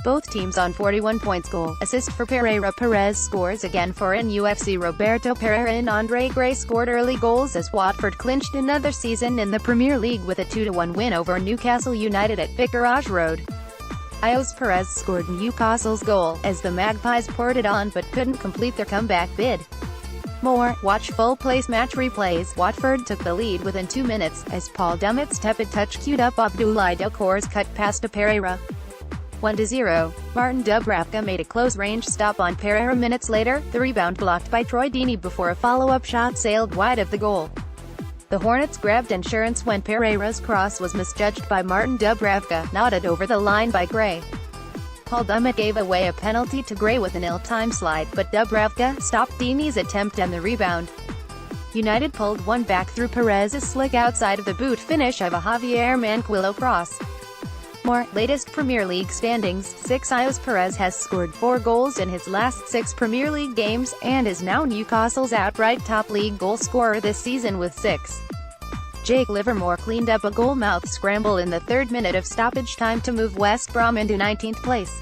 Both teams on 41 points. Goal assist for Pereyra Perez scores again for NUFC. Roberto Pereyra and Andre Gray scored early goals as Watford clinched another season in the Premier League with a 2-1 win over Newcastle United at Vicarage Road. Ayoze Perez scored Newcastle's goal, as the Magpies poured it on but couldn't complete their comeback bid. Watch full-place match replays. Watford took the lead within 2 minutes, as Paul Dummett's tepid touch queued up Abdoulaye Doucoure's cut pass to Pereyra. 1-0. Martin Dubravka made a close-range stop on Pereyra minutes later, the rebound blocked by Troy Deeney before a follow-up shot sailed wide of the goal. The Hornets grabbed insurance when Pereyra's cross was misjudged by Martin Dubravka, nodded over the line by Gray. Paul Dummett gave away a penalty to Gray with an ill-timed slide, but Dubravka stopped Deeney's attempt and the rebound. United pulled one back through Perez's slick outside of the boot finish of a Javier Manquillo cross. Latest Premier League standings. 6. Ayoze Perez has scored 4 goals in his last 6 Premier League games, and is now Newcastle's outright top league goal scorer this season with 6. Jake Livermore cleaned up a goal-mouth scramble in the 3rd minute of stoppage time to move West Brom into 19th place.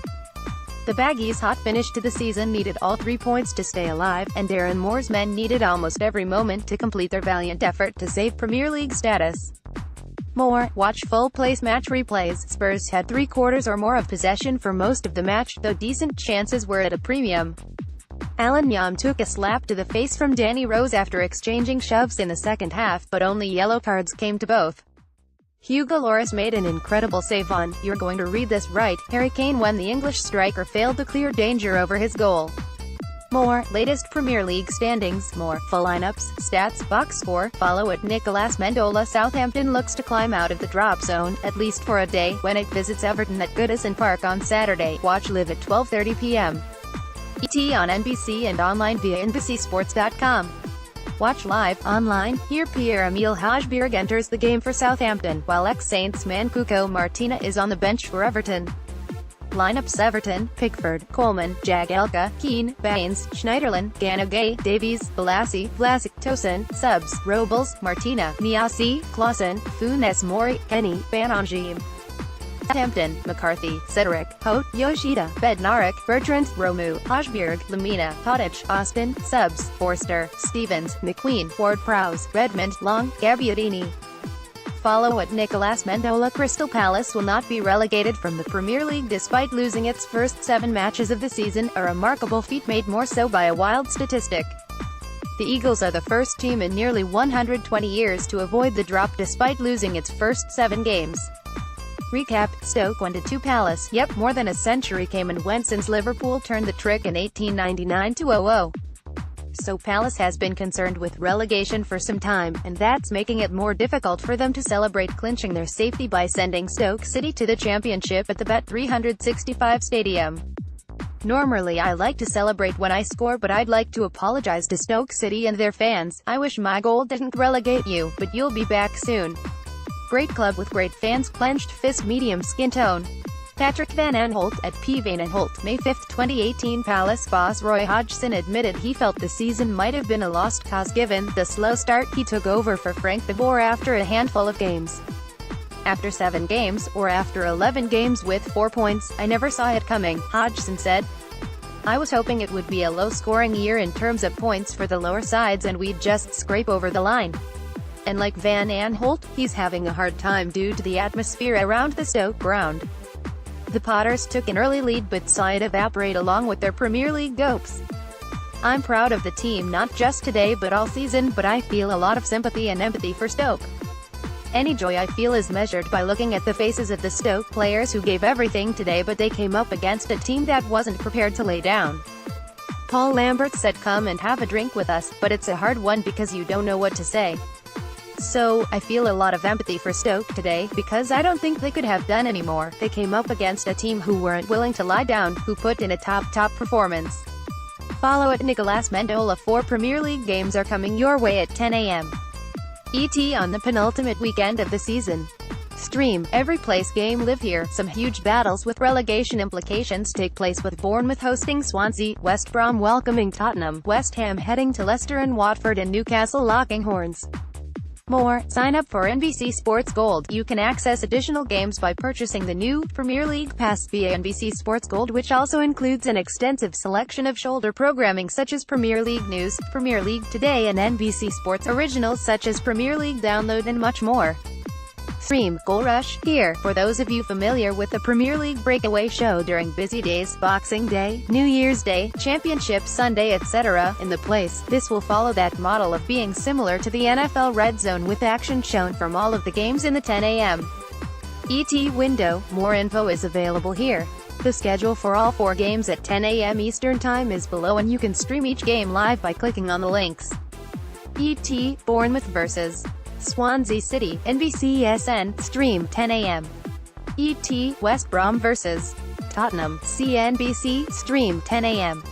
The Baggies' hot finish to the season needed all 3 points to stay alive, and Darren Moore's men needed almost every moment to complete their valiant effort to save Premier League status. Watch full-place match replays. Spurs had 3/4 or more of possession for most of the match, though decent chances were at a premium. Alan Nyom took a slap to the face from Danny Rose after exchanging shoves in the second half, but only yellow cards came to both. Hugo Lloris made an incredible save on, you're going to read this right, Harry Kane when the English striker failed to clear danger over his goal. Latest Premier League standings. Full lineups, stats, box score. Follow at Nicolas Mendola. Southampton looks to climb out of the drop zone, at least for a day, when it visits Everton at Goodison Park on Saturday. Watch live at 12:30 p.m. ET on NBC and online via NBCSports.com. Watch live, online. Here Pierre-Emile Hojbjerg enters the game for Southampton, while ex-Saints man Cuco Martina is on the bench for Everton. Lineups: Everton, Pickford, Coleman, Jagielka, Keane, Baines, Schneiderlin, Ganogay, Davies, Balassi, Vlasic, Tosin. Subs: Robles, Martina, Niasse, Clausen, Funes Mori, Kenny, Banonjim. Southampton: McCarthy, Cedric, Hote, Yoshida, Bednarik, Bertrand, Romu, Hojbjerg, Lamina, Tadic, Austin. Subs: Forster, Stevens, McQueen, Ward-Prowse, Redmond, Long, Gabbiadini. Follow at Nicolas Mendola. Crystal Palace will not be relegated from the Premier League despite losing its first 7 matches of the season, a remarkable feat made more so by a wild statistic. The Eagles are the first team in nearly 120 years to avoid the drop despite losing its first 7 games. Recap: Stoke 1-2 Palace. Yep, more than a century came and went since Liverpool turned the trick in 1899-00. So Palace has been concerned with relegation for some time, and that's making it more difficult for them to celebrate clinching their safety by sending Stoke City to the Championship at the Bet365 Stadium. Normally I like to celebrate when I score, but I'd like to apologize to Stoke City and their fans. I wish my goal didn't relegate you, but you'll be back soon. Great club with great fans. Clenched fist, medium skin tone. Patrick Van Aanholt, at P. Van Aanholt, May 5, 2018. Palace boss Roy Hodgson admitted he felt the season might have been a lost cause given the slow start he took over for Frank de Boer after a handful of games. After 7 games, or after 11 games with 4 points, I never saw it coming, Hodgson said. I was hoping it would be a low-scoring year in terms of points for the lower sides and we'd just scrape over the line. And like Van Aanholt, he's having a hard time due to the atmosphere around the Stoke ground. The Potters took an early lead but saw it evaporate along with their Premier League hopes. I'm proud of the team not just today but all season, but I feel a lot of sympathy and empathy for Stoke. Any joy I feel is measured by looking at the faces of the Stoke players who gave everything today, but they came up against a team that wasn't prepared to lay down. Paul Lambert said, come and have a drink with us, but it's a hard one because you don't know what to say. So, I feel a lot of empathy for Stoke today, because I don't think they could have done any more. They came up against a team who weren't willing to lie down, who put in a top performance. Follow at Nicolas Mendola. 4 Premier League games are coming your way at 10 a.m. ET on the penultimate weekend of the season. Stream every place game live here. Some huge battles with relegation implications take place, with Bournemouth hosting Swansea, West Brom welcoming Tottenham, West Ham heading to Leicester, and Watford and Newcastle locking horns. More. Sign up for NBC Sports Gold. You can access additional games by purchasing the new Premier League Pass via NBC Sports Gold, which also includes an extensive selection of shoulder programming such as Premier League News, Premier League Today and NBC Sports originals such as Premier League Download and much more. Stream Goal Rush here. For those of you familiar with the Premier League breakaway show during busy days, Boxing Day, New Year's Day, Championship Sunday, etc., in the place, this will follow that model of being similar to the NFL Red Zone with action shown from all of the games in the 10 a.m. ET window. More info is available here. The schedule for all 4 games at 10 a.m. Eastern Time is below and you can stream each game live by clicking on the links. ET Bournemouth vs. Swansea City, NBCSN, stream 10 a.m. ET West Brom vs. Tottenham, CNBC, stream 10 a.m.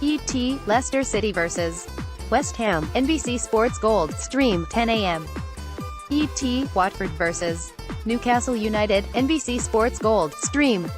ET Leicester City vs. West Ham, NBC Sports Gold, stream 10 a.m. ET Watford vs. Newcastle United, NBC Sports Gold, stream